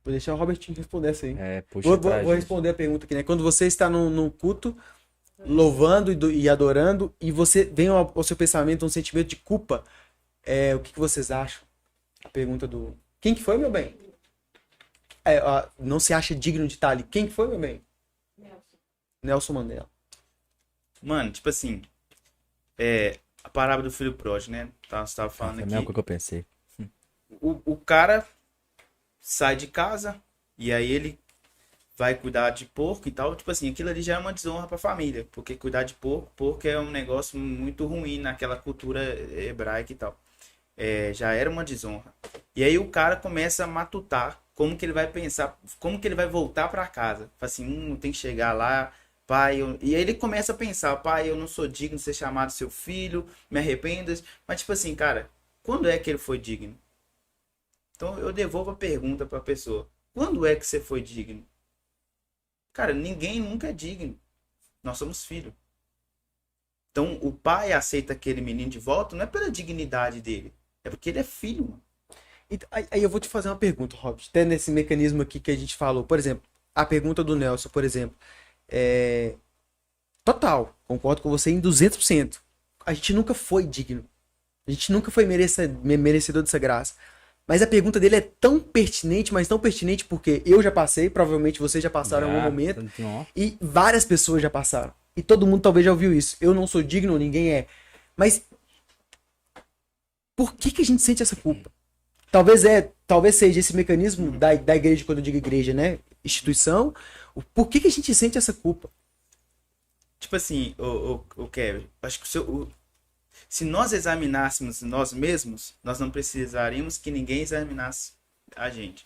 Vou deixar o Robertinho responder essa aí. Puxa pra Vou gente. responder a pergunta aqui, né? Quando você está num culto, louvando e adorando, e você vem ao seu pensamento um sentimento de culpa, o que vocês acham? A pergunta do... Quem que foi, meu bem? Não se acha digno de estar ali. Quem que foi, meu bem? Nelson Mandela. Mano, tipo assim, a parábola do filho pródigo, né? Você tava falando Foi a aqui. mesma coisa que eu pensei. O cara sai de casa e aí ele vai cuidar de porco e tal. Tipo assim, aquilo ali já é uma desonra pra família. Porque cuidar de porco é um negócio muito ruim naquela cultura hebraica e tal. Já era uma desonra. E aí o cara começa a matutar como que ele vai pensar, como que ele vai voltar pra casa. Fala assim, tem que chegar lá, pai. E aí ele começa a pensar, pai, eu não sou digno de ser chamado seu filho, me arrependo. Mas tipo assim, cara, quando é que ele foi digno? Então eu devolvo a pergunta pra pessoa. Quando é que você foi digno? Cara, ninguém nunca é digno. Nós somos filhos. Então o pai aceita aquele menino de volta não é pela dignidade dele. É porque ele é filho, mano. Aí eu vou te fazer uma pergunta, Robert. Até nesse mecanismo aqui que a gente falou. Por exemplo, a pergunta do Nelson, por exemplo. Total, concordo com você em 200%. A gente nunca foi digno. A gente nunca foi merecedor dessa graça. Mas a pergunta dele é tão pertinente, mas tão pertinente porque eu já passei, provavelmente vocês já passaram em algum momento, e várias pessoas já passaram. E todo mundo talvez já ouviu isso. Eu não sou digno, ninguém é. Mas por que a gente sente essa culpa? Talvez seja esse mecanismo da igreja, quando eu digo igreja, né? Instituição. Por que a gente sente essa culpa? Tipo assim, o Kevin, acho que se nós examinássemos nós mesmos, nós não precisaríamos que ninguém examinasse a gente.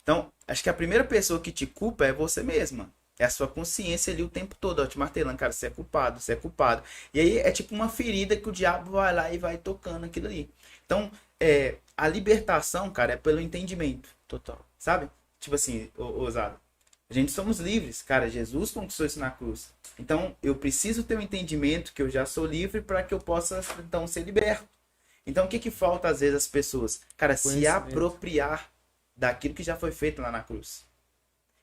Então, acho que a primeira pessoa que te culpa é você mesma. É a sua consciência ali o tempo todo, ó, te martelando, cara, você é culpado, você é culpado. E aí é tipo uma ferida que o diabo vai lá e vai tocando aquilo ali. Então, a libertação, cara, é pelo entendimento. Total. Sabe? Tipo assim, ousado. A gente somos livres, cara. Jesus conquistou isso na cruz. Então, eu preciso ter um entendimento que eu já sou livre para que eu possa, então, ser liberto. Então, o que falta às vezes às pessoas? Cara, se apropriar daquilo que já foi feito lá na cruz.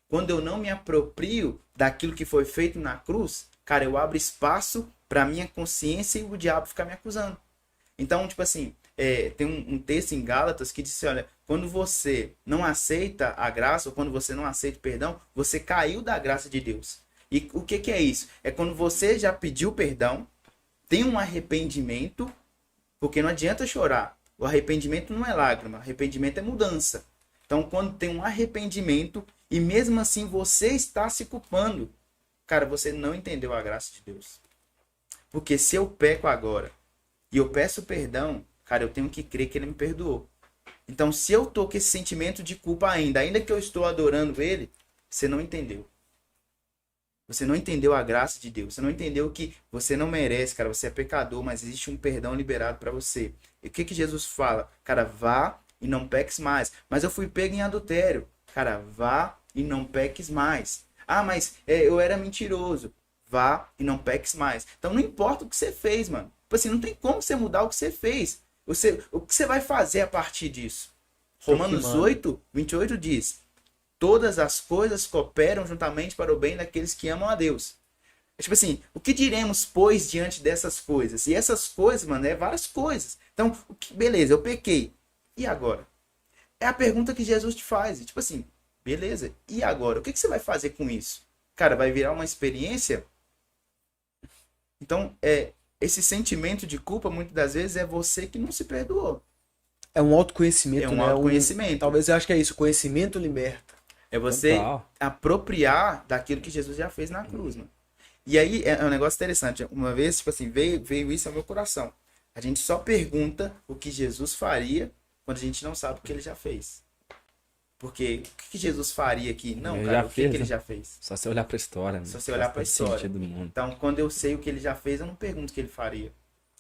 Quando eu não me aproprio daquilo que foi feito na cruz, cara, eu abro espaço para minha consciência e o diabo ficar me acusando. Então, tipo assim, tem um texto em Gálatas que diz assim, olha, quando você não aceita a graça, ou quando você não aceita o perdão, você caiu da graça de Deus. E o que é isso? É quando você já pediu perdão, tem um arrependimento, porque não adianta chorar. O arrependimento não é lágrima, arrependimento é mudança. Então, quando tem um arrependimento e mesmo assim você está se culpando, cara, você não entendeu a graça de Deus. Porque se eu peco agora e eu peço perdão, cara, eu tenho que crer que ele me perdoou. Então, se eu tô com esse sentimento de culpa ainda que eu estou adorando ele, você não entendeu. Você não entendeu a graça de Deus. Você não entendeu que você não merece, cara. Você é pecador, mas existe um perdão liberado para você. E o que Jesus fala? Cara, vá e não peques mais. Mas eu fui pego em adultério. Cara, vá e não peques mais. Ah, mas eu era mentiroso. Vá e não peques mais. Então, não importa o que você fez, mano. Tipo assim, não tem como você mudar o que você fez. O que você vai fazer a partir disso? Romanos 8, 28 diz: todas as coisas cooperam juntamente para o bem daqueles que amam a Deus. É tipo assim, o que diremos, pois, diante dessas coisas? E essas coisas, mano, várias coisas. Então, beleza, eu pequei. E agora? É a pergunta que Jesus te faz. Tipo assim, beleza, e agora? O que você vai fazer com isso? Cara, vai virar uma experiência? Então, esse sentimento de culpa, muitas das vezes, é você que não se perdoou. É um autoconhecimento, É um né? autoconhecimento. Talvez eu acho que é isso. Conhecimento liberta. É você apropriar daquilo que Jesus já fez na cruz, mano. E aí é um negócio interessante. Uma vez, tipo assim, veio isso ao meu coração. A gente só pergunta o que Jesus faria quando a gente não sabe o que ele já fez. Porque o que Jesus faria aqui? Não, Ele cara, já o que fez, ele né? já fez? Só você olhar pra história, né? Só você olhar pra história. Sentido do mundo. Então, quando eu sei o que ele já fez, eu não pergunto o que ele faria.